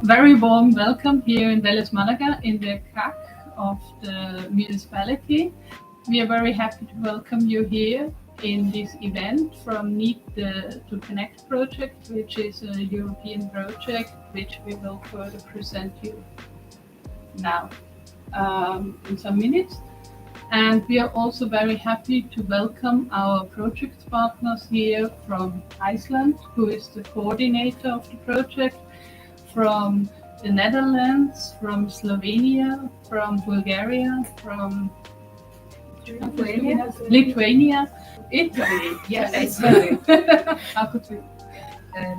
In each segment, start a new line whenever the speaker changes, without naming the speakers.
very warm welcome here in Vélez Málaga in the CAC of the municipality. We are very happy to welcome you here in this event from Need to Connect project, which is a European project which we will further present you now in some minutes. And we are also very happy to welcome our project partners here from Iceland, who is the coordinator of the project, from the Netherlands, from Slovenia, from Bulgaria, from Lithuania, Italy.
Yes.
How could we?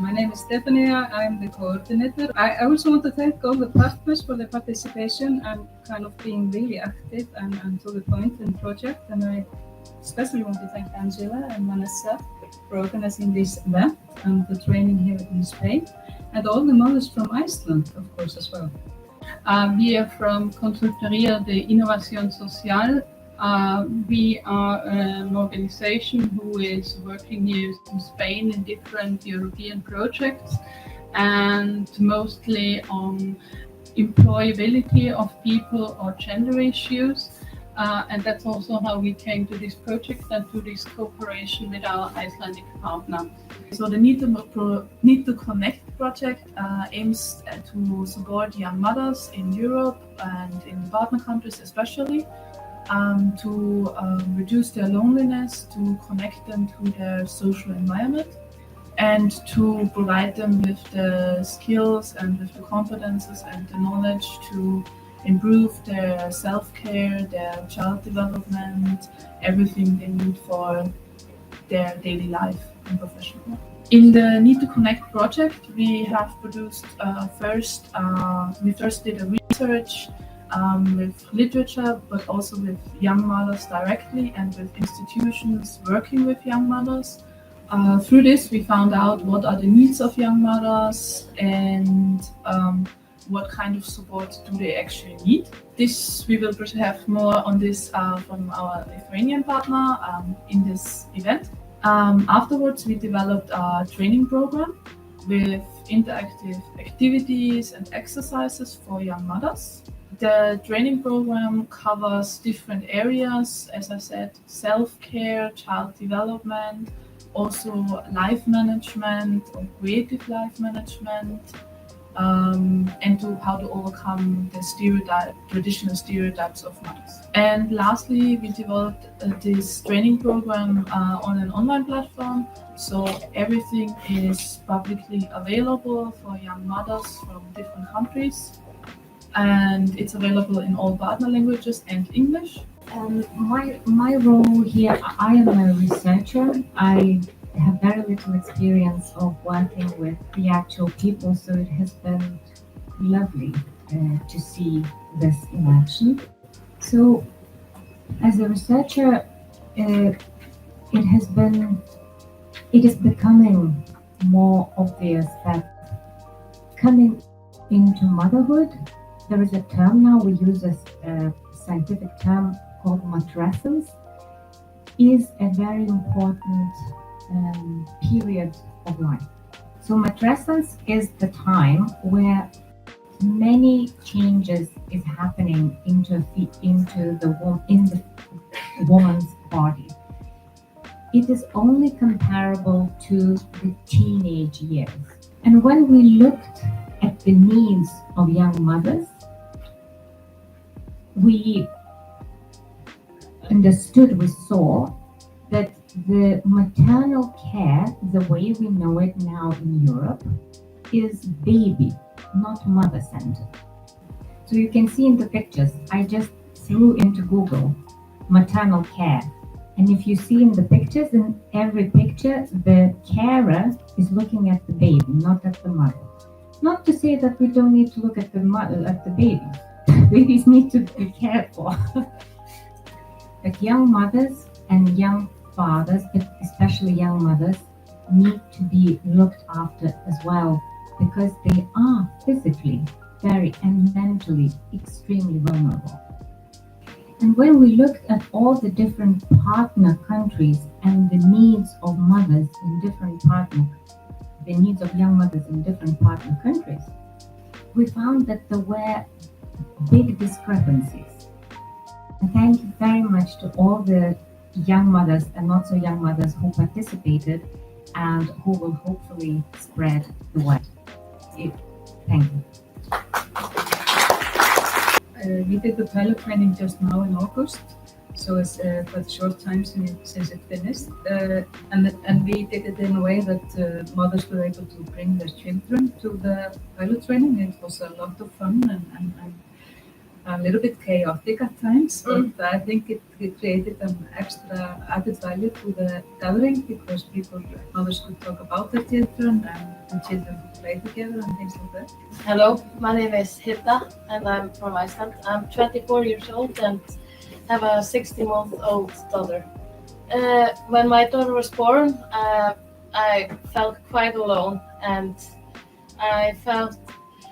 My name is Stephanie. I'm the coordinator. I also want to thank all the partners for their participation and kind of being really active and to the point in the project. And I especially want to thank Angela and Vanessa for organizing this event and the training here in Spain, and all the mothers from Iceland, of course, as well.
We are from Consultoría de Innovación social. We are an organization who is working here in Spain in different European projects and mostly on employability of people or gender issues. And that's also how we came to this project and to this cooperation with our Icelandic partner.
So the Need to Connect project aims to support young mothers in Europe and in partner countries especially, to reduce their loneliness, to connect them to their social environment, and to provide them with the skills and with the competences and the knowledge to improve their self-care, their child development, everything they need for their daily life and professional life. In the Need to Connect project, we have produced we first did a research with literature, but also with young mothers directly and with institutions working with young mothers. Through this, we found out what are the needs of young mothers and what kind of support do they actually need. This we will have more on this from our Lithuanian partner in this event. Afterwards, we developed a training program with interactive activities and exercises for young mothers. The training program covers different areas, as I said, self-care, child development, also life management or creative life management, and how to overcome the traditional stereotypes of mothers. And lastly, we developed this training program on an online platform, so everything is publicly available for young mothers from different countries, and it's available in all partner languages and English.
My role here, I am a researcher. I have very little experience of working with the actual people, so it has been lovely to see this in action. So, as a researcher, it is becoming more obvious that coming into motherhood, there is a term now we use as a scientific term called matrescence, is a very important period of life. So matrescence is the time where many changes is happening into the woman's body. It is only comparable to the teenage years. And when we looked at the needs of young mothers, we saw that the maternal care, the way we know it now in Europe, is baby, not mother-centered. So you can see in the pictures, I just threw into Google maternal care. And if you see in the pictures, in every picture, the carer is looking at the baby, not at the mother. Not to say that we don't need to look at the mother, at the babies. Babies need to be cared for. But young mothers and young fathers, but especially young mothers, need to be looked after as well, because they are physically and mentally extremely vulnerable. And when we looked at all the different partner countries and the needs of mothers in different the needs of young mothers in different partner countries, we found that there were big discrepancies. And thank you very much to all the young mothers and not so young mothers who participated and who will hopefully spread the word. Thank you.
We did the pilot training just now in August, so it's quite a short time since it finished. And we did it in a way that mothers were able to bring their children to the pilot training. It was a lot of fun and a little bit chaotic at times, but I think it created an extra added value to the gathering because mothers could talk about their children and the children could play together and things like that.
Hello, my name is Hilda and I'm from Iceland. I'm 24 years old and have a 16-month-old daughter. When my daughter was born, I felt quite alone, and I felt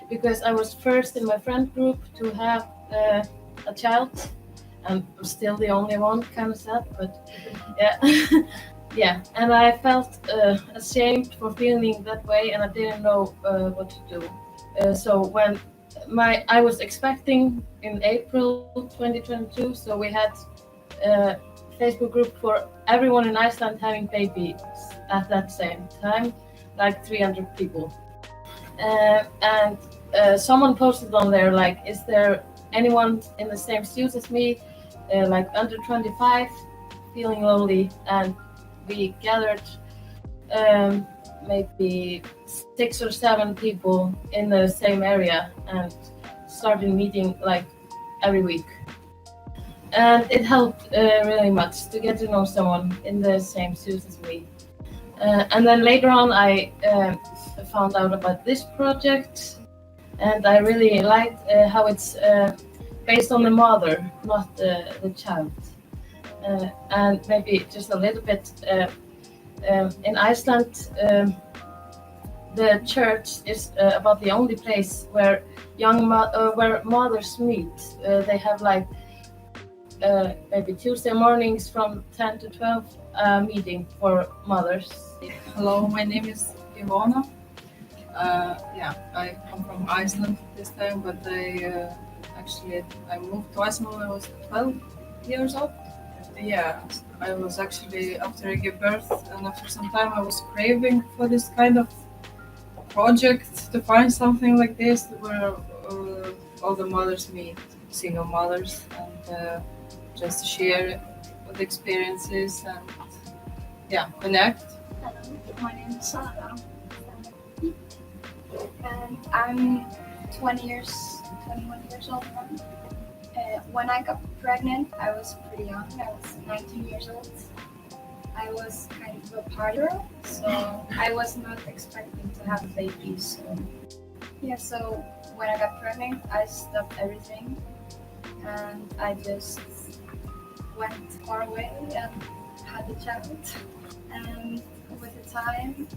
because I was first in my friend group to have a child, and I'm still the only one, kind of sad, but yeah. Yeah, and I felt ashamed for feeling that way, and I didn't know what to do. So when I was expecting in April 2022, so we had a Facebook group for everyone in Iceland having babies at that same time, like 300 people. And someone posted on there, like, is there anyone in the same shoes as me, like under 25, feeling lonely? And we gathered maybe 6 or 7 people in the same area and started meeting like every week. And it helped really much to get to know someone in the same shoes as me. And then later on I found out about this project, and I really liked how it's based on the mother, not the child. And maybe just a little bit, in Iceland, the church is about the only place where where mothers meet. They have like maybe Tuesday mornings from 10 to 12 meeting for mothers.
Hello, my name is Ivana. I come from Iceland this time, but I moved to Iceland when I was 12 years old. Yeah, I was actually, after I gave birth and after some time, I was craving for this kind of project, to find something like this where all the mothers meet, single mothers, and just share the experiences and connect.
Hello, my name is Sarah, and I'm 21 years old now. When I got pregnant, I was pretty young. I was 19 years old. I was kind of a party girl, so I was not expecting to have a baby. So when I got pregnant, I stopped everything, and I just went far away and had a child. And with the time,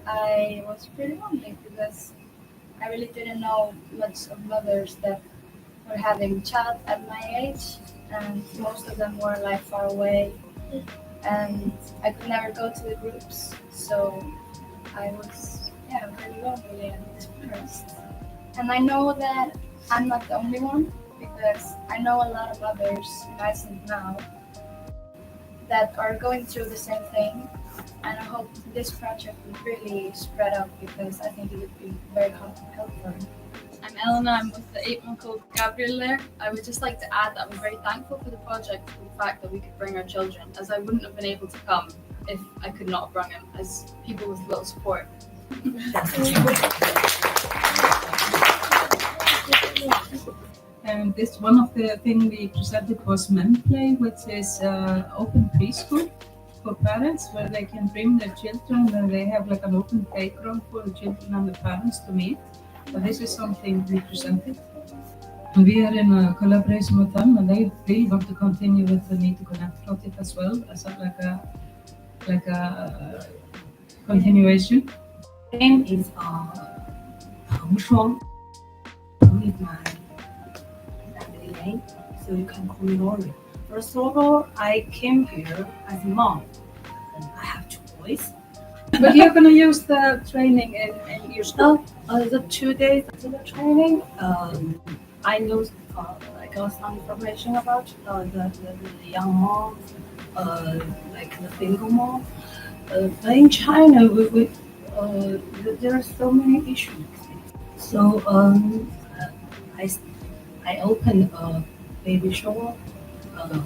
I was pretty lonely because I really didn't know much of mothers that were having a child at my age, and most of them were like far away, and I could never go to the groups, so I was really lonely and depressed. And I know that I'm not the only one, because I know a lot of others in Iceland now that are going through the same thing, and I hope this project will really spread out because I think it would be very helpful.
I'm Eleanor, I'm with the 8-month-old Gabriel there. I would just like to add that I'm very thankful for the project, for the fact that we could bring our children, as I wouldn't have been able to come if I could not have brought him, as people with little support.
And this one of the things we presented was MenPlay, which is open preschool for parents where they can bring their children and they have like an open playground for the children and the parents to meet. So this is something we presented. And we are in a collaboration with them, and they really want to continue with the Need to Connect project as well as like a continuation.
My name is Peng Shuang. With my family name, so you can call me Lori. First of all, I came here as a mom, and I have 2 boys.
But you're going to use the training in your school?
The 2 days after the training, I know I got some information about the young mom, like the single mom. But in China, there are so many issues. So I opened a baby shower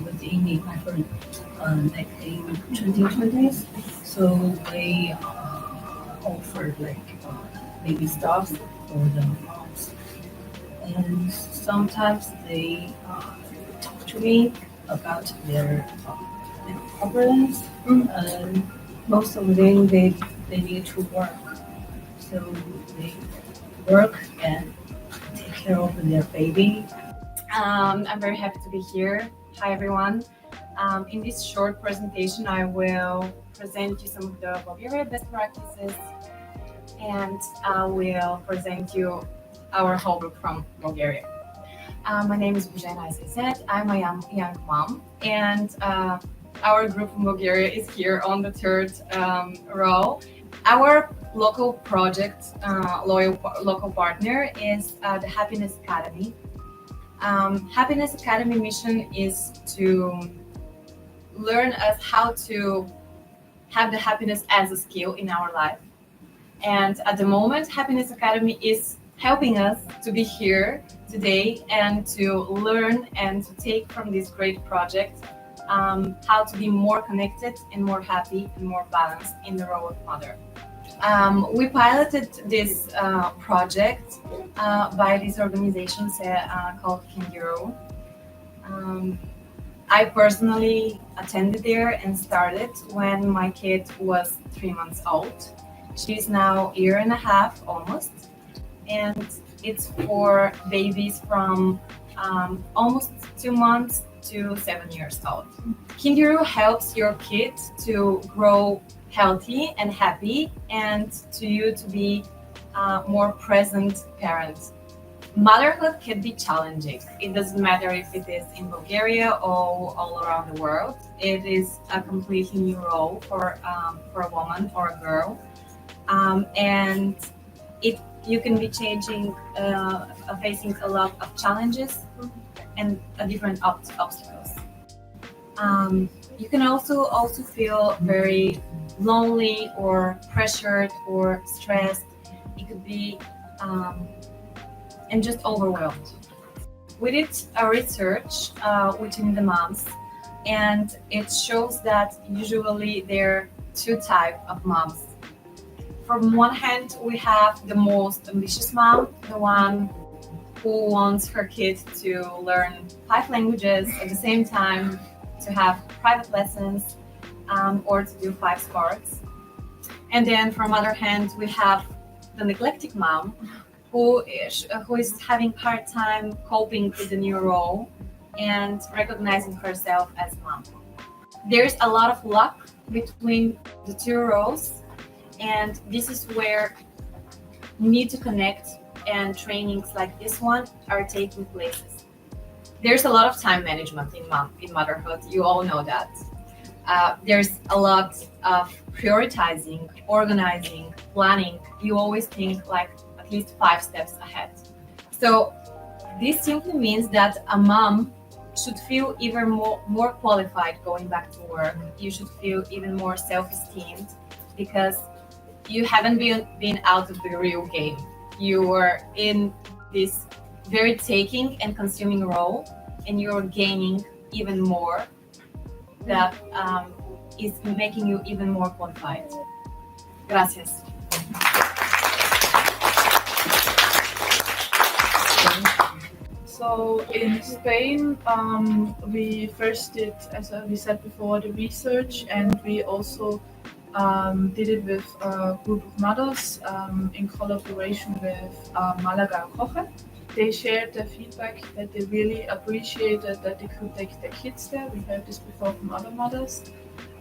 with Amy, my friend, like in 2020. So we offered like baby stuff for the moms, and sometimes they talk to me about their problems, and most of them they need to work, so they work and take care of their baby.
I'm very happy to be here. Hi everyone. In this short presentation, I will present you some of the Bulgaria best practices, and I will present you our whole group from Bulgaria. My name is Bujena, as I said. I'm a young mom, and our group from Bulgaria is here on the third row. Our local project, local partner is the Happiness Academy. Happiness Academy mission is to learn us how to have the happiness as a skill in our life. And at the moment, Happiness Academy is helping us to be here today and to learn and to take from this great project how to be more connected and more happy and more balanced in the role of mother. We piloted this project by this organization called Consultoria. I personally attended there and started when my kid was 3 months old. She's now 1.5 years almost, and it's for babies from almost 2 months to 7 years old. Consultoria helps your kid to grow healthy and happy, and to you to be more present parent. Motherhood can be challenging. It doesn't matter if it is in Bulgaria or all around the world. It is a completely new role for a woman or a girl, and you can be facing a lot of challenges and different obstacles. You can also feel very lonely or pressured or stressed. It could be and just overwhelmed. We did a research within the moms, and it shows that usually there are 2 types of moms. From one hand, we have the most ambitious mom, the one who wants her kid to learn 5 languages at the same time, to have private lessons, or to do 5 sports. And then from other hand, we have the neglected mom, who is having hard time coping with the new role and recognizing herself as mom. There's a lot of luck between the 2 roles, and this is where need to connect and trainings like this one are taking places. There's a lot of time management in motherhood. You all know that. There's a lot of prioritizing, organizing, planning. You always think like at least 5 steps ahead. So this simply means that a mom should feel even more qualified going back to work. You should feel even more self-esteemed, because you haven't been out of the real game. You were in this very taking and consuming role, and you're gaining even more. That is making you even more qualified. Gracias.
So in Spain, we first did, as we said before, the research, and we also did it with a group of mothers in collaboration with Malaga and Coche. They shared their feedback that they really appreciated that they could take their kids there. We heard this before from other mothers.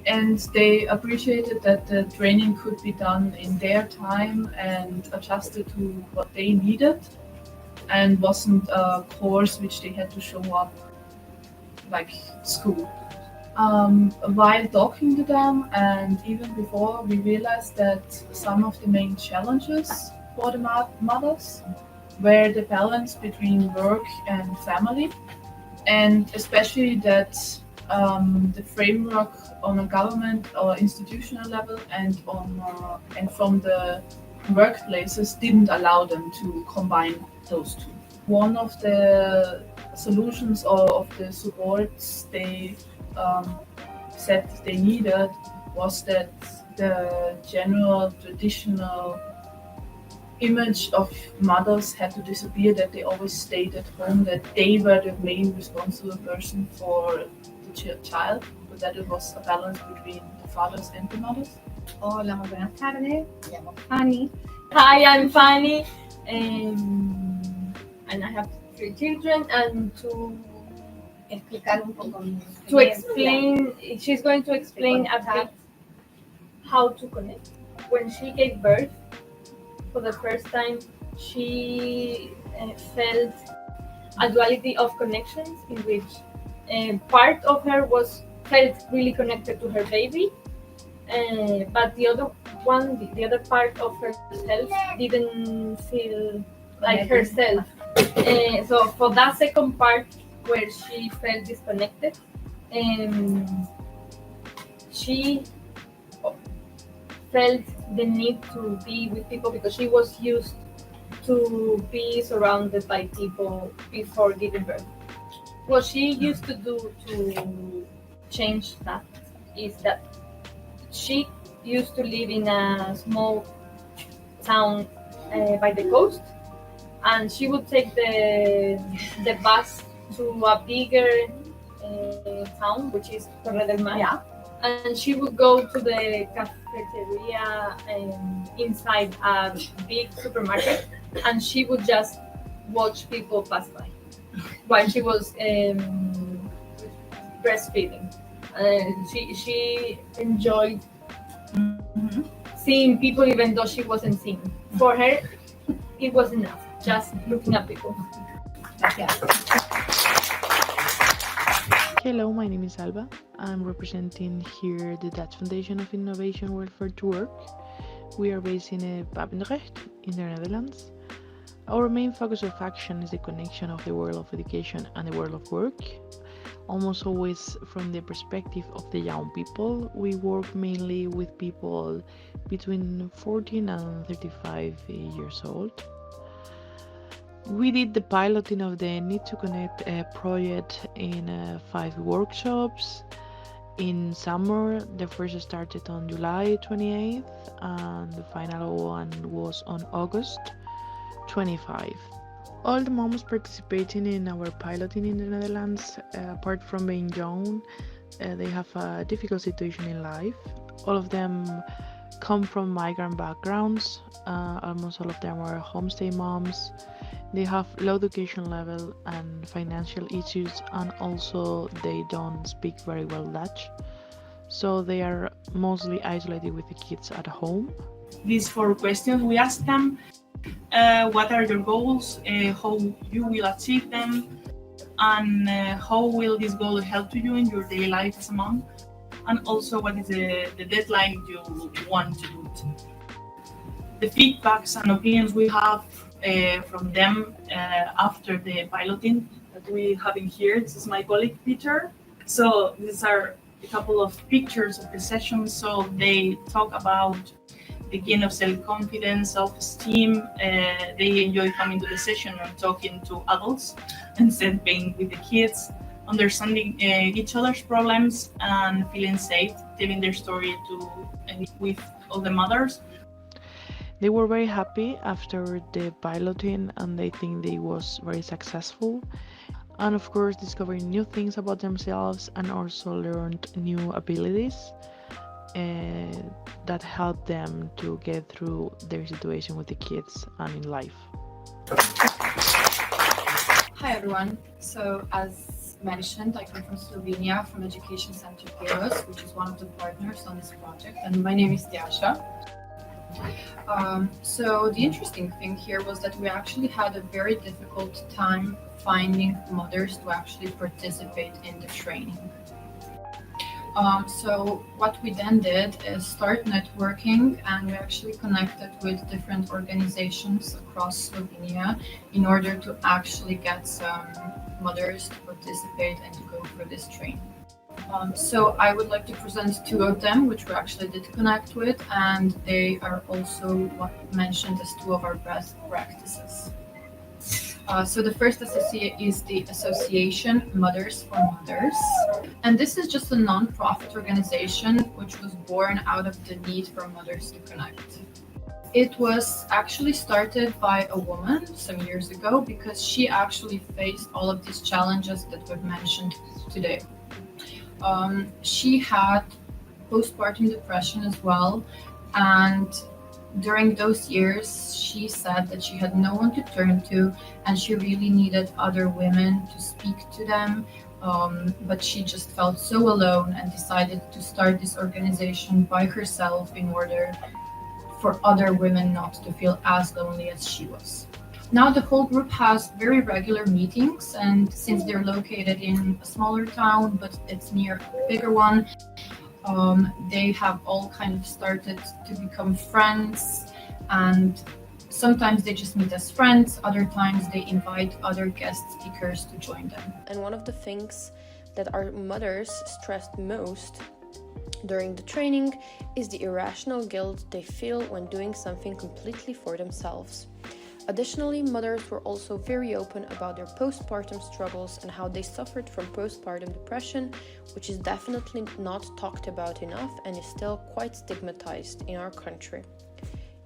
And they appreciated that the training could be done in their time and adjusted to what they needed, and wasn't a course which they had to show up like school. While talking to them, and even before, we realized that some of the main challenges for the mothers were the balance between work and family, and especially that the framework on a government or institutional level and from the workplaces didn't allow them to combine those two. One of the solutions or of the supports they said they needed was that the general traditional image of mothers had to disappear, that they always stayed at home, that they were the main responsible person for the child, but that it was a balance between the fathers and the mothers.
Hola, muy buenas tardes. Me llamo Fanny.
Hi, I'm Fanny, and I have 3 children, and
Explicar un poco
to explain, she's going to explain a bit how to connect. When she gave birth, for the first time, she felt a duality of connections in which part of her felt really connected to her baby, but the other part of herself didn't feel like herself. So for that second part where she felt disconnected, she felt the need to be with people because she was used to be surrounded by people before giving birth. What she used to do to change that is that she used to live in a small town by the coast, and she would take the bus to a bigger town, which is Torre del Mar.
Yeah.
And she would go to the cafeteria inside a big supermarket, and she would just watch people pass by while she was breastfeeding. She enjoyed seeing people even though she wasn't seeing. For her, it was enough, just looking at people.
Hello, my name is Alba. I'm representing here the Dutch Foundation of Innovation Welfare to Work. We are based in Papendrecht in the Netherlands. Our main focus of action is the connection of the world of education and the world of work. Almost always from the perspective of the young people. We work mainly with people between 14 and 35 years old. We did the piloting of the Need to Connect project in 5 workshops. In summer, the first started on July 28th and the final one was on August 25. All the moms participating in our piloting in the Netherlands, apart from being young, they have a difficult situation in life. All of them come from migrant backgrounds. Almost all of them are homestay moms. They have low education level and financial issues, and also they don't speak very well Dutch. So they are mostly isolated with the kids at home.
These 4 questions we asked them. What are your goals? How you will achieve them? And how will this goal help to you in your daily life as a mom? And also, what is the deadline you want to do it? The feedbacks and opinions we have from them after the piloting that we have in here. This is my colleague Peter. So these are a couple of pictures of the session. So they talk about the gain of self-confidence, self-esteem. They enjoy coming to the session and talking to adults instead of being with the kids, understanding each other's problems and feeling safe, telling their story with all the mothers.
They were very happy after the piloting and they think they was very successful. And of course discovering new things about themselves and also learned new abilities that helped them to get through their situation with the kids and in life.
Hi everyone. So as mentioned, I come from Slovenia, from Education Center Heroes, which is one of the partners on this project, and my name is Tjasa. So the interesting thing here was that we actually had a very difficult time finding mothers to actually participate in the training. So what we then did is start networking, and we actually connected with different organizations across Slovenia in order to actually get some mothers to participate and to go for this training. So I would like to present two of them, which we actually did connect with, and they are also mentioned as two of our best practices. So the first associate is the association Mothers for Mothers. And this is just a non-profit organization which was born out of the need for mothers to connect. It was actually started by a woman some years ago because she actually faced all of these challenges that we've mentioned today. She had postpartum depression as well, and during those years, she said that she had no one to turn to, and she really needed other women to speak to them. But she just felt so alone and decided to start this organization by herself in order for other women not to feel as lonely as she was. Now the whole group has very regular meetings, and since they're located in a smaller town, but it's near a bigger one, they have all kind of started to become friends, and sometimes they just meet as friends, other times they invite other guest speakers to join them.
And one of the things that our mothers stressed most during the training is the irrational guilt they feel when doing something completely for themselves. Additionally, mothers were also very open about their postpartum struggles and how they suffered from postpartum depression, which is definitely not talked about enough and is still quite stigmatized in our country.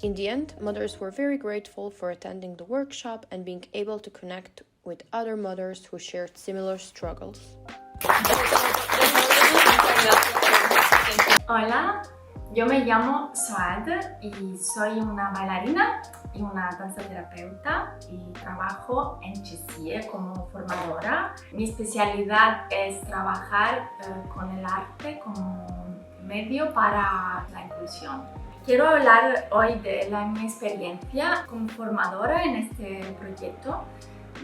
In the end, mothers were very grateful for attending the workshop and being able to connect with other mothers who shared similar struggles.
Hola, yo me llamo Soad y soy una bailarina y una danzaterapeuta y trabajo en Chesie como formadora. Mi especialidad es trabajar con el arte como medio para la inclusión. Quiero hablar hoy de mi experiencia como formadora en este proyecto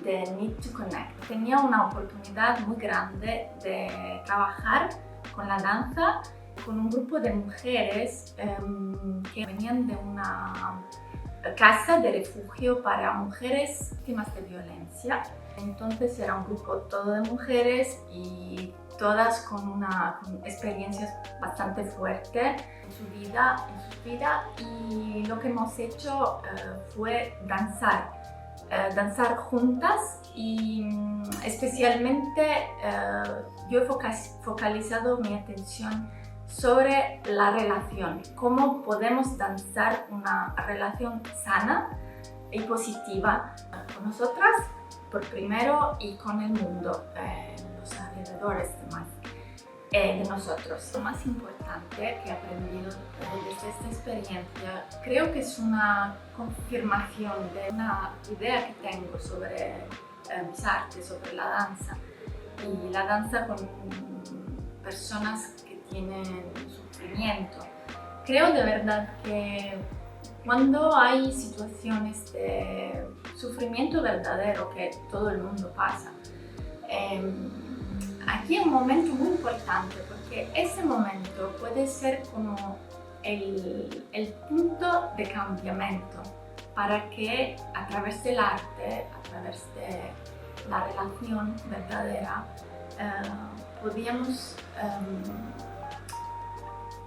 de needtoconnect. Tenía una oportunidad muy grande de trabajar con la danza con un grupo de mujeres que venían de una casa de refugio para mujeres víctimas de violencia. Entonces era un grupo todo de mujeres y todas con experiencias bastante fuertes en su vida, y lo que hemos hecho fue danzar juntas, y especialmente yo he focalizado mi atención sobre la relación, cómo podemos danzar una relación sana y positiva con nosotras, por primero, y con el mundo, los alrededores de nosotros. Lo más importante que he aprendido desde esta experiencia, creo que es una confirmación de una idea que tengo sobre mis artes, sobre la danza, y la danza con personas que tienen sufrimiento. Creo de verdad que cuando hay situaciones de sufrimiento verdadero que todo el mundo pasa, aquí hay un momento muy importante, porque ese momento puede ser como el punto de cambiamiento para que a través del arte, a través de la relación verdadera, podíamos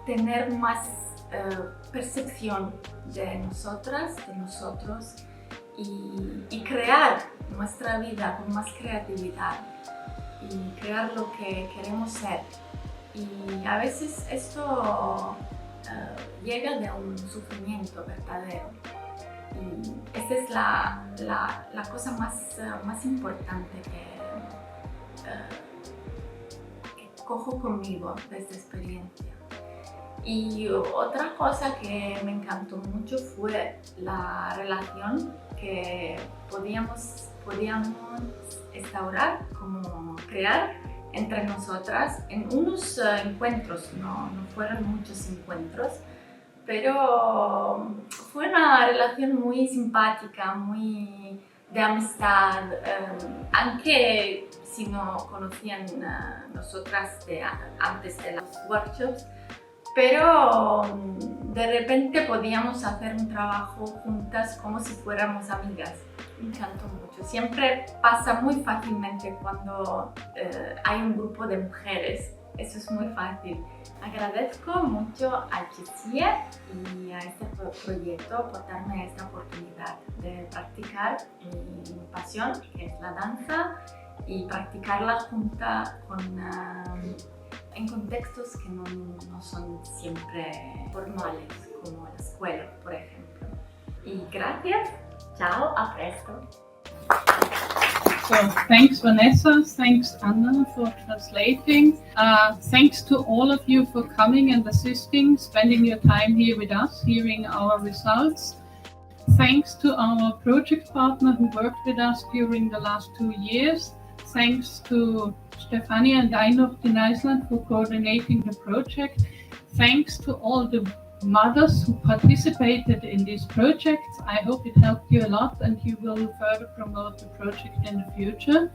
tener más percepción de nosotras, de nosotros, y crear nuestra vida con más creatividad y crear lo que queremos ser. Y a veces esto llega de un sufrimiento verdadero, y esa es la cosa más importante que cojo conmigo de esta experiencia. Y otra cosa que me encantó mucho fue la relación que podíamos instaurar, como crear entre nosotras en unos encuentros, no fueron muchos encuentros, pero fue una relación muy simpática, muy de amistad, aunque si no conocían nosotras antes de los workshops, pero de repente podíamos hacer un trabajo juntas como si fuéramos amigas. Me encantó mucho. Siempre pasa muy fácilmente cuando hay un grupo de mujeres. Eso es muy fácil. Agradezco mucho a Jessie y a este proyecto por darme esta oportunidad de practicar mi pasión, que es la danza, y practicarla junta en contextos que no son siempre formales, como la escuela, por ejemplo. Y gracias. Ciao, a presto.
So thanks Vanessa, thanks Anna for translating. Thanks to all of you for coming and assisting, spending your time here with us, hearing our results. Thanks to our project partner who worked with us during the last 2 years. Thanks to Stefania and Einort in Iceland for coordinating the project. Thanks to all the mothers who participated in this project. I hope it helped you a lot and you will further promote the project in the future.